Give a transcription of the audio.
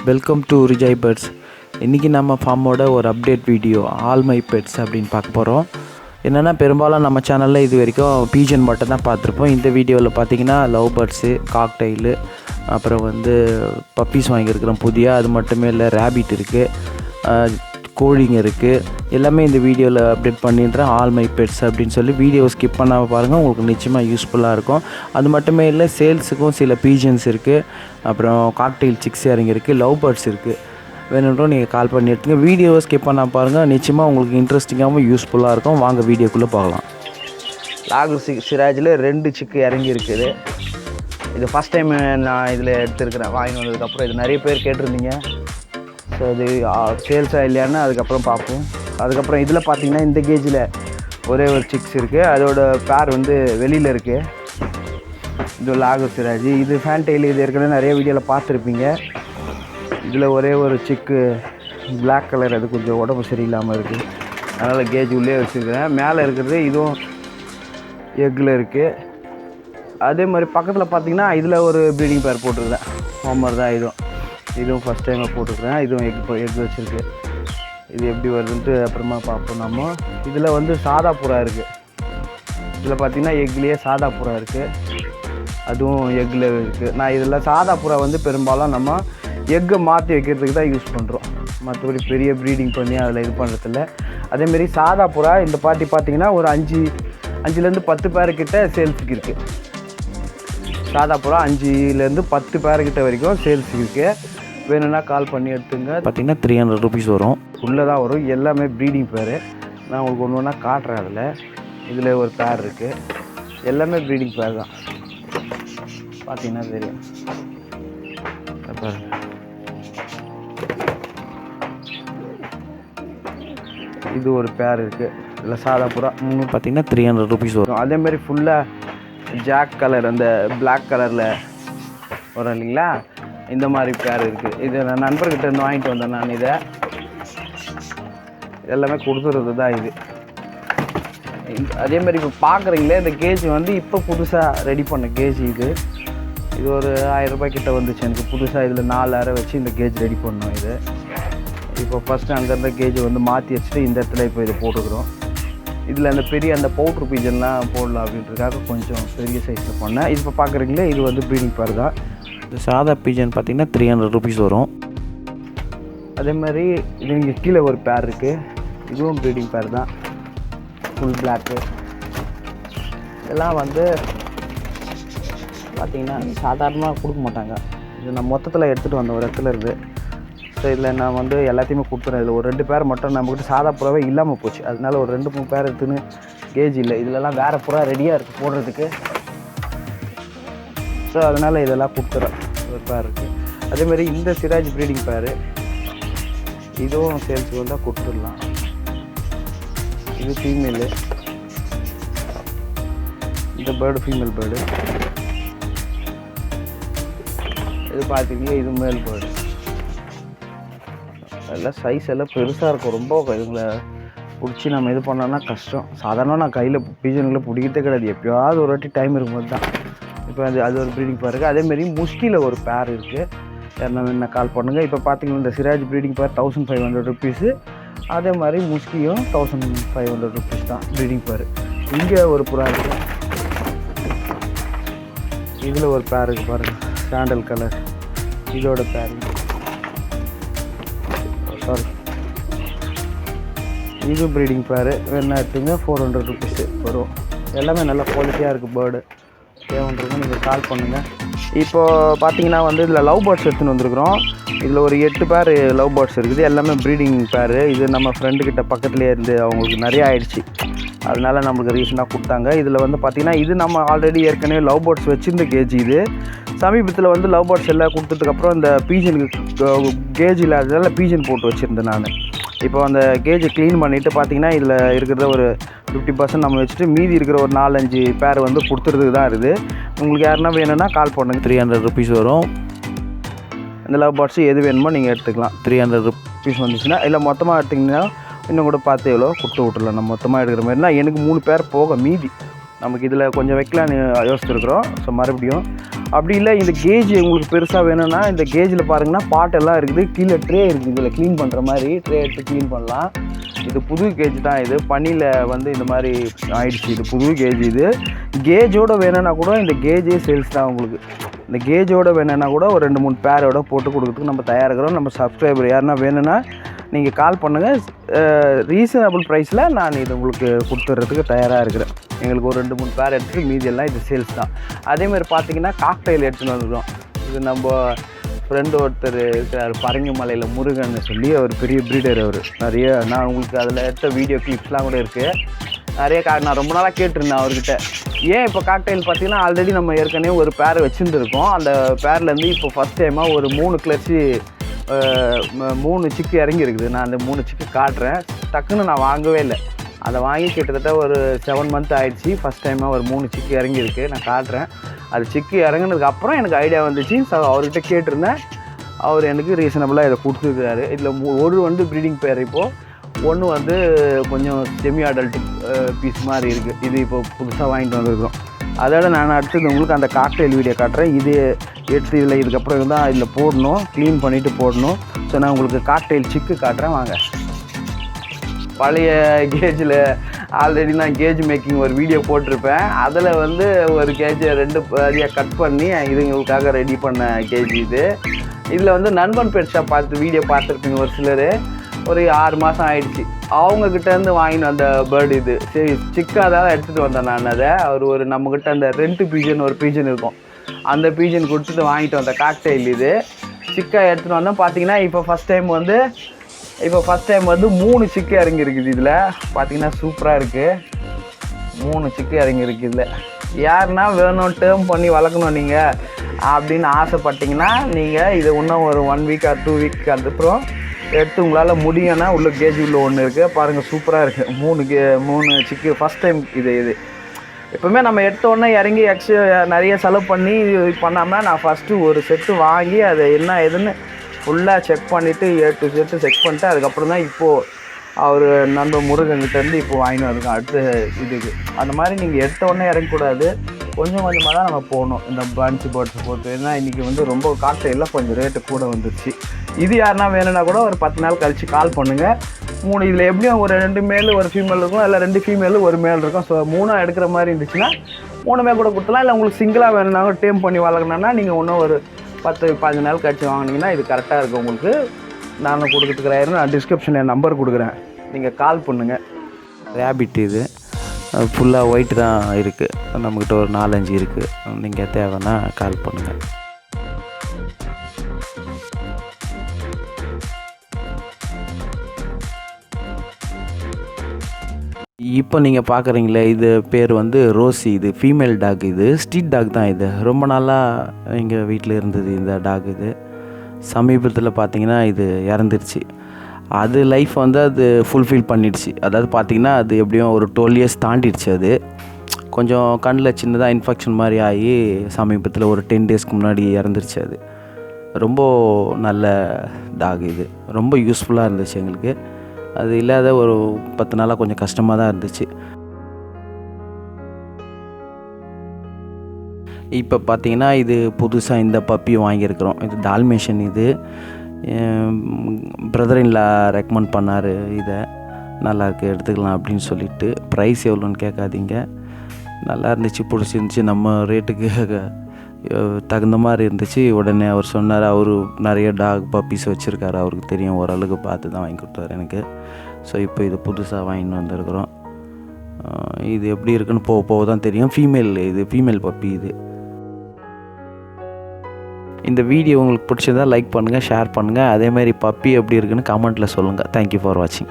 Welcome to ரிஜாய் birds. இன்றைக்கி நம்ம ஃபார்மோட ஒரு update video all my pets அப்படின்னு பார்க்க போகிறோம். என்னென்னா பெரும்பாலும் நம்ம சேனலில் இது வரைக்கும் பீஜன் மட்டும் தான் பார்த்துருப்போம். இந்த வீடியோவில் பார்த்தீங்கன்னா லவ் பேர்ட்ஸு, காக்டெயிலு, அப்புறம் பப்பீஸ் வாங்கியிருக்கிறோம் புதிய. அது மட்டுமே இல்லை, ரேபிட் இருக்குது, கோழிங்க இருக்குது. எல்லாமே இந்த வீடியோவில் அப்டேட் பண்ணிடுறேன். ஆல் மை பெட்ஸ் அப்படின்னு சொல்லி வீடியோ ஸ்கிப் பண்ணாமல் பாருங்கள், உங்களுக்கு நிச்சயமாக யூஸ்ஃபுல்லாக இருக்கும். அது மட்டுமே இல்லை, சேல்ஸுக்கும் சில பீஜன்ஸ் இருக்குது, அப்புறம் காக்டெயில் சிக்ஸ் இறங்கியிருக்கு, லவ் பேர்ட்ஸ் இருக்குது. வேணுன்றோம் நீங்கள் கால் பண்ணி எடுத்துங்க. வீடியோவை ஸ்கிப் பண்ணால் பாருங்கள், நிச்சயமாக உங்களுக்கு இன்ட்ரெஸ்டிங்காகவும் யூஸ்ஃபுல்லாக இருக்கும். வாங்க வீடியோக்குள்ளே பார்க்கலாம். லாகூர் சிராஜில் 2 சிக்கு இறங்கி இருக்குது. இது ஃபஸ்ட் டைம் நான் இதில் எடுத்துருக்கிறேன். வாங்கி வந்ததுக்கப்புறம் இது நிறைய பேர் கேட்டிருந்தீங்க. ஸோ இது சேல்ஸாக இல்லையான்னு அதுக்கப்புறம் பார்ப்போம். அதுக்கப்புறம் இதில் பார்த்தீங்கன்னா இந்த கேஜில் ஒரே ஒரு சிக்ஸ் இருக்குது. அதோட பேர் வெளியில் இருக்குது. இது லாகூர் சிராஜி. இது ஃபேன்டெயில். இது ஏற்கனவே நிறைய வீடியோவில் பார்த்துருப்பீங்க. இதில் ஒரே ஒரு சிக்கு பிளாக் கலர், அது கொஞ்சம் உடம்பு சரியில்லாமல் இருக்குது, அதனால் கேஜ் உள்ளே வச்சுருக்கிறேன். மேலே இருக்கிறது இதுவும் எக்கில் இருக்குது. அதே மாதிரி பக்கத்தில் பார்த்தீங்கன்னா இதில் ஒரு ப்ரீடிங் பேர் போட்டிருக்கேன். ஹோமர் தான் இதுவும் ஃபஸ்ட் டைமாக போட்டிருக்கிறேன். இதுவும் எக் வச்சுருக்கு. இது எப்படி வருதுன்ட்டு அப்புறமா பார்ப்போம். நம்ம இதில் சாதா புறா இருக்குது. இதில் பார்த்திங்கன்னா எக்லேயே சாதா புறா இருக்குது, அதுவும் எக்கில் இருக்குது. நான் இதில் சாதா புறா பெரும்பாலும் நம்ம எக்கை மாற்றி வைக்கிறதுக்கு தான் யூஸ் பண்ணுறோம். மற்றபடி பெரிய ப்ரீடிங் பண்ணி அதில் இது பண்ணுறதில்ல. அதேமாரி சாதா புறா இந்த பாட்டி பார்த்திங்கன்னா ஒரு 5லேருந்து 10 பேர்கிட்ட சேல்ஸுக்கு இருக்குது. சாதா புறா 5லேருந்து 10 பேர்கிட்ட வரைக்கும் சேல்ஸுக்கு இருக்குது. வேணும்னா கால் பண்ணி எடுத்துங்க. பார்த்திங்கன்னா 300 ருபீஸ் வரும். உள்ளே தான் வரும். எல்லாமே ப்ரீடிங் பேர். நான் உங்களுக்கு ஒன்று ஒன்றா காட்டுறேன். இதில் ஒரு பேர் இருக்குது. எல்லாமே ப்ரீடிங் பேர் தான். பார்த்திங்கன்னா தெரியும். இது ஒரு பேர் இருக்குது. இதில் சாதா புறா பார்த்திங்கன்னா 300 ருபீஸ் வரும். அதேமாதிரி ஃபுல்லாக ஜாக் கலர், அந்த பிளாக் கலரில் வரும் இல்லைங்களா, இந்த மாதிரி பேர் இருக்குது. இது நான் நண்பர்கிட்ட இருந்து வாங்கிட்டு வந்தேன். நான் இதை எல்லாமே கொடுத்துறது தான் இது. அதேமாதிரி இப்போ பார்க்குறீங்களே, இந்த கேஜ் இப்போ புதுசாக ரெடி பண்ண கேஜ். இது ஒரு 1000 ரூபாய் கிட்ட வந்துச்சு எனக்கு புதுசாக. இதில் 4 அறை வச்சு இந்த கேஜ் ரெடி பண்ணோம். இது இப்போ ஃபஸ்ட்டு அங்கேருந்த கேஜ் மாற்றி வச்சுட்டு இந்த இடத்துல இப்போ இதை போட்டுக்கிறோம். இதில் அந்த பெரிய அந்த பவுட்ரு பீஜன்லாம் போடலாம் அப்படின்றதுக்காக கொஞ்சம் பெரிய சைஸில் பண்ணேன். இப்போ பார்க்குறீங்களே, இது ப்ரீடிங் பேர் தான். இந்த சாதா பீஜன் பார்த்திங்கன்னா 300 ருபீஸ் வரும். அதே மாதிரி இது இங்கே கீழே ஒரு பேர் இருக்குது. இதுவும் ப்ரீடிங் பேர் தான், ஃபுல் பிளாக்கு. இதெல்லாம் பார்த்திங்கன்னா சாதாரணமாக கொடுக்க மாட்டாங்க. இது நான் மொத்தத்தில் எடுத்துகிட்டு வந்த ஒரு இடத்துல இருக்குது. ஸோ இதில் நான் எல்லாத்தையுமே கொடுத்துறேன். இதில் ஒரு 2 பேர் மட்டும் நம்மக்கிட்ட சாதா புறாவே இல்லாமல் போச்சு. அதனால ஒரு 2-3 பேர் எடுத்துன்னு கேஜ் இல்லை. இதிலலாம் வேறு புறா ரெடியாக இருக்குது போடுறதுக்கு. ஸோ அதனால் இதெல்லாம் கொடுத்துறேன். ஒரு பேர் இருக்குது. அதேமாதிரி இந்த சிராஜ் ப்ரீடிங் பேர், இதுவும் சேல்ஸுக்கு வந்தால் கொடுத்துடலாம். இது ஃபீமேலு. இந்த பேர்டு ஃபீமேல் பேர்டு. இது பார்த்திங்கன்னா இது மேல் பேர்டு. எல்லாம் சைஸ் எல்லாம் பெருசாக இருக்கும். ரொம்ப இதுங்களை பிடிச்சி நம்ம இது பண்ணோன்னா கஷ்டம். சாதாரணமாக நான் கையில் பீஜன்களை பிடிக்கிறதே கிடையாது. எப்போயாவது ஒரு வாட்டி டைம் இருக்கும்போது தான். இப்போ அது ஒரு ப்ரீடிங் பேர் இருக்குது. அதேமாரி முஸ்கியில் ஒரு பேர் இருக்குது. யாருன்னா என்ன கால் பண்ணுங்கள். இப்போ பார்த்தீங்கன்னா இந்த சிராஜ் ப்ரீடிங் பேர் 1500 ருபீஸு. அதே மாதிரி முஸ்கியும் 1500 ருபீஸ் தான் ப்ரீடிங் பேர். இங்கே ஒரு புறா இருக்குது. இதில் ஒரு பேர் இருக்குது பாருங்கள், சாண்டல் கலர். இதோட பேர் இது ப்ரீடிங் பேர். வேணா எடுத்துங்க, 400 ருபீஸு வரும். எல்லாமே நல்ல குவாலிட்டியாக இருக்குது பேர்டு. தேவைன்றவங்க நீங்கள் கால் பண்ணுங்கள். இப்போது பார்த்தீங்கன்னா இதில் லவ் பேர்ட்ஸ் எடுத்துன்னு வந்திருக்கிறோம். இதில் ஒரு 8 பேர் லவ் பேர்ட்ஸ் இருக்குது. எல்லாமே ப்ரீடிங் பேர். இது நம்ம ஃப்ரெண்டுக்கிட்ட பக்கத்துலேயே இருந்து அவங்களுக்கு நிறைய ஆயிடுச்சு. அதனால நம்மளுக்கு ரீசனாக கொடுத்தாங்க. இதில் பார்த்தீங்கன்னா இது நம்ம ஆல்ரெடி ஏற்கனவே லவ் பேர்ட்ஸ் வச்சுருந்த கேஜ். இது சமீபத்தில் லவ் பேர்ட்ஸ் எல்லாம் கொடுத்ததுக்கப்புறம் இந்த பீஜனுக்கு கேஜ் இல்லாததால் பீஜன் போட்டு வச்சுருந்தேன் நான். இப்போ அந்த கேஜை க்ளீன் பண்ணிவிட்டு பார்த்திங்கன்னா இதில் இருக்கிறத ஒரு 50% நம்ம வச்சுட்டு மீதி இருக்கிற ஒரு 4-5 பேர் கொடுத்துறதுக்கு தான் இருக்குது. உங்களுக்கு யாருன்னா வேணும்னா கால் பண்ணுங்கள். 300 ருபீஸ் வரும். இந்த லவ் பேர்ட்ஸு எது வேணுமோ நீங்கள் எடுத்துக்கலாம். 300 ருபீஸ் வந்துச்சுன்னா. இல்லை மொத்தமாக எடுத்திங்கன்னா இன்னும் கூட பார்த்து எவ்வளோ கொடுத்து விட்டுலாம். நம்ம மொத்தமாக எடுக்கிற மாதிரினா எனக்கு 3 பேர் போக மீதி நமக்கு இதில் கொஞ்சம் வைக்கலான்னு யோசிச்சுருக்குறோம். ஸோ மறுபடியும் அப்படி இல்லை இந்த கேஜ் உங்களுக்கு பெருசாக வேணும்னா இந்த கேஜில் பாருங்கன்னா பாட்டெல்லாம் இருக்குது, கீழே ட்ரே இருக்குது, இதில் க்ளீன் பண்ணுற மாதிரி ட்ரே எடுத்து க்ளீன் பண்ணலாம். இது புது கேஜ் தான். இது பனியில் வந்து இந்த மாதிரி ஆயிடுச்சு. இது புது கேஜ். இது கேஜோடு வேணும்னா கூட இந்த கேஜே சேல்ஸ் தான் உங்களுக்கு. இந்த கேஜோடு வேணும்னா கூட ஒரு 2-3 பேரோட போட்டு கொடுக்குறதுக்கு நம்ம தயாராக இருக்கிறோம். நம்ம சப்ஸ்கிரைபர் யாருன்னா வேணும்னா நீங்கள் கால் பண்ணுங்கள். ரீசனபிள் ப்ரைஸில் நான் இது உங்களுக்கு கொடுத்துட்றதுக்கு தயாராக இருக்கிறேன். எங்களுக்கு ஒரு 2-3 பேர் எடுத்துகிட்டு மீதியெல்லாம் இது சேல்ஸ் தான். அதேமாதிரி பார்த்தீங்கன்னா காக்டெயில் எடுத்துகிட்டு வந்துருக்கோம். இது நம்ம ஃப்ரெண்டு ஒருத்தர் இருக்கிறார், பரங்கி மலையில் முருகன்னு சொல்லி, அவர் பெரிய ப்ரீடர். அவர் நிறைய நான் உங்களுக்கு அதில் எடுத்த வீடியோ கிளிப்ஸ்லாம் கூட இருக்குது. நிறைய நான் ரொம்ப நாளாக கேட்டிருந்தேன் அவர்கிட்ட. ஏன் இப்போ காக்டெயில் பார்த்தீங்கன்னா ஆல்ரெடி நம்ம ஏற்கனவே ஒரு பேரை வச்சுருந்துருக்கோம். அந்த பேர்லேருந்து இப்போ ஃபஸ்ட் டைமாக ஒரு 3 கிளர்ச்சி 3 சிக்கு இறங்கியிருக்குது. நான் அந்த 3 சிக்கு காட்டுறேன். டக்குன்னு நான் வாங்கவே இல்லை. அதை வாங்கி கிட்டத்தட்ட ஒரு 7 மந்த் ஆகிடுச்சி. ஃபஸ்ட் டைமாக ஒரு 3 சிக்கு இறங்கியிருக்கு. நான் காட்டுறேன். அது சிக்கு இறங்கினதுக்கப்புறம் எனக்கு ஐடியா வந்துச்சு. ஸோ அவர்கிட்ட கேட்டிருந்தேன். அவர் எனக்கு ரீசனபிளாக இதை கொடுத்துருக்காரு. இதில் ஒரு வந்து ப்ரீடிங் பேர், இப்போது ஒன்று வந்து கொஞ்சம் செமி அடல்ட் பீஸ் மாதிரி இருக்குது. இது இப்போ புதுசாக வாங்கிட்டு வந்துருக்கோம். அதோட நான் அடுத்தது உங்களுக்கு அந்த காக்டெயில் வீடியோ காட்டுறேன். இது எடுத்து இதில் இதுக்கப்புறம் தான் இதில் போடணும், க்ளீன் பண்ணிவிட்டு போடணும். ஸோ நான் உங்களுக்கு காக்டெயில் சிக்கு காட்டுறேன் வாங்க. பழைய கேஜில் ஆல்ரெடி நான் கேஜ் மேக்கிங் ஒரு வீடியோ போட்டிருப்பேன். அதில் வந்து ஒரு கேஜை 2 பாதியாக கட் பண்ணி இதுங்களுக்காக ரெடி பண்ண கேஜ் இது. இதில் வந்து நண்பன் பெட் ஷாப் வீடியோ பார்த்துருப்பீங்க ஒரு சிலர். ஒரு 6 மாதம் ஆகிடுச்சு. அவங்கக்கிட்டேருந்து வாங்கின அந்த பேர்டு இது. சரி சிக்காக தான் எடுத்துகிட்டு வந்தேன் நான் அதை. ஒரு நம்மக்கிட்ட அந்த ரெண்ட் பீஜன் ஒரு பீஜன் இருக்கும், அந்த பீஜன் கொடுத்துட்டு வாங்கிட்டு வந்த காக்டெயில் இது. சிக்காக எடுத்துகிட்டு வந்தோம். பார்த்தீங்கன்னா இப்போ ஃபஸ்ட் டைம் வந்து 3 சிக்கு இறங்கியிருக்குது. இதில் பார்த்தீங்கன்னா சூப்பராக இருக்குது. 3 சிக்கு இறங்கியிருக்கு. இதில் யாருன்னா வேணும் டேர்ம் பண்ணி வளர்க்கணும் நீங்கள் அப்படின்னு ஆசைப்பட்டிங்கன்னா நீங்கள் இதை இன்னும் ஒரு 1 வீக் ஆர் 2 வீக் அதுக்கப்புறம் எடுத்து உங்களால் முடியும்னா உள்ள கேஜ் உள்ள ஒன்று இருக்குது பாருங்கள். சூப்பராக இருக்குது. 3 சிக்கு ஃபஸ்ட் டைம் இது. எப்போவுமே நம்ம எடுத்த உடனே இறங்கி நிறைய செலவு பண்ணி இது பண்ணாமல் நான் ஃபஸ்ட்டு ஒரு செட்டு வாங்கி அதை என்ன ஏதுன்னு ஃபுல்லாக செக் பண்ணிவிட்டு A to Z செக் பண்ணிட்டு அதுக்கப்புறம் தான் இப்போது அவர் நண்பர் முருகன்கிட்டேருந்து இப்போ வாங்கிட்டு வந்திருக்கோம் அடுத்த இதுக்கு. அந்த மாதிரி நீங்கள் எடுத்த உடனே இறங்கக்கூடாது, கொஞ்சம் கொஞ்சமாக தான் நம்ம போகணும் இந்த பன்ச் பேர்ட்ஸை பொறுத்து. ஏன்னா இன்றைக்கி வந்து ரொம்ப காக்டெயிலில் கொஞ்சம் ரேட்டு கூட வந்துருச்சு. இது யாருன்னா வேணும்னா கூட ஒரு 10 நாள் கழித்து கால் பண்ணுங்கள். 3 இதில் எப்படியும் ஒரு 2 மேல் ஒரு ஃபீமேல் இருக்கும், இல்லை 2 ஃபீமேலு ஒரு மேல் இருக்கும். ஸோ 3 எடுக்கிற மாதிரி இருந்துச்சுன்னா 3மே கூட கொடுத்துலாம். இல்லை உங்களுக்கு சிங்கிளாக வேணும்னாலும் டேம் பண்ணி வளர்க்கணுன்னா நீங்கள் இன்னும் ஒரு 10-15 நாள் கழிச்சு வாங்கினீங்கன்னா இது கரெக்டாக இருக்கும் உங்களுக்கு. நானும் கொடுக்குறதுக்கு நான் டிஸ்கிரிப்ஷனில் என் நம்பர் கொடுக்குறேன், நீங்கள் கால் பண்ணுங்கள். ரேபிட் இது ஃபுல்லாக ஒயிட் தான் இருக்குது. நம்மக்கிட்ட ஒரு 4-5 இருக்குது. நீங்கள் தேவைன்னா கால் பண்ணுங்கள். இப்போ நீங்கள் பார்க்குறீங்களே இது பேர் வந்து ரோசி. இது ஃபீமேல் டாக். இது ஸ்ட்ரீட் டாக் தான். இது ரொம்ப நாளாக எங்கள் வீட்டில் இருந்தது இந்த டாக். இது சமீபத்தில் பார்த்திங்கன்னா இது இறந்துருச்சு. அது லைஃப் வந்து அது ஃபுல்ஃபில் பண்ணிடுச்சு. அதாவது பார்த்திங்கன்னா அது எப்படியும் ஒரு 12 இயர்ஸ் தாண்டிடுச்சு. அது கொஞ்சம் கண்ணில் சின்னதாக இன்ஃபெக்ஷன் மாதிரி ஆகி சமீபத்தில் ஒரு 10 டேஸ்க்கு முன்னாடி இறந்துருச்சு. அது ரொம்ப நல்ல டாக். இது ரொம்ப யூஸ்ஃபுல்லாக இருந்துச்சு எங்களுக்கு. அது இல்லாத ஒரு 10 நாளாக கொஞ்சம் கஷ்டமாக தான் இருந்துச்சு. இப்போ பார்த்திங்கன்னா இது புதுசாக இந்த பப்பி வாங்கியிருக்கிறோம். இது டால்மேஷன். இது பிரதர்-இன்-லா ரெக்கமெண்ட் பண்ணார். இதை நல்லாயிருக்கு எடுத்துக்கலாம் அப்படின்னு சொல்லிட்டு. ப்ரைஸ் எவ்வளோன்னு கேட்காதீங்க, நல்லா இருந்துச்சு, பிடிச்சிருந்துச்சி, நம்ம ரேட்டுக்கு தகுந்த மாதிரி இருந்துச்சு. உடனே அவர் சொன்னார், அவர் நிறைய டாக் பப்பீஸ் வச்சுருக்காரு, அவருக்கு தெரியும், ஓரளவுக்கு பார்த்து தான் வாங்கி கொடுத்தாரு எனக்கு. ஸோ இப்போ இது புதுசாக வாங்கிட்டு வந்திருக்கிறோம். இது எப்படி இருக்குன்னு போக தான் தெரியும். இது ஃபீமேல் பப்பி. இது இந்த வீடியோ உங்களுக்கு பிடிச்சிருந்தால் லைக் பண்ணுங்கள், ஷேர் பண்ணுங்கள். அதேமாதிரி பப்பி எப்படி இருக்குன்னு கமெண்ட்டில் சொல்லுங்கள். தேங்க்யூ ஃபார் வாட்சிங்.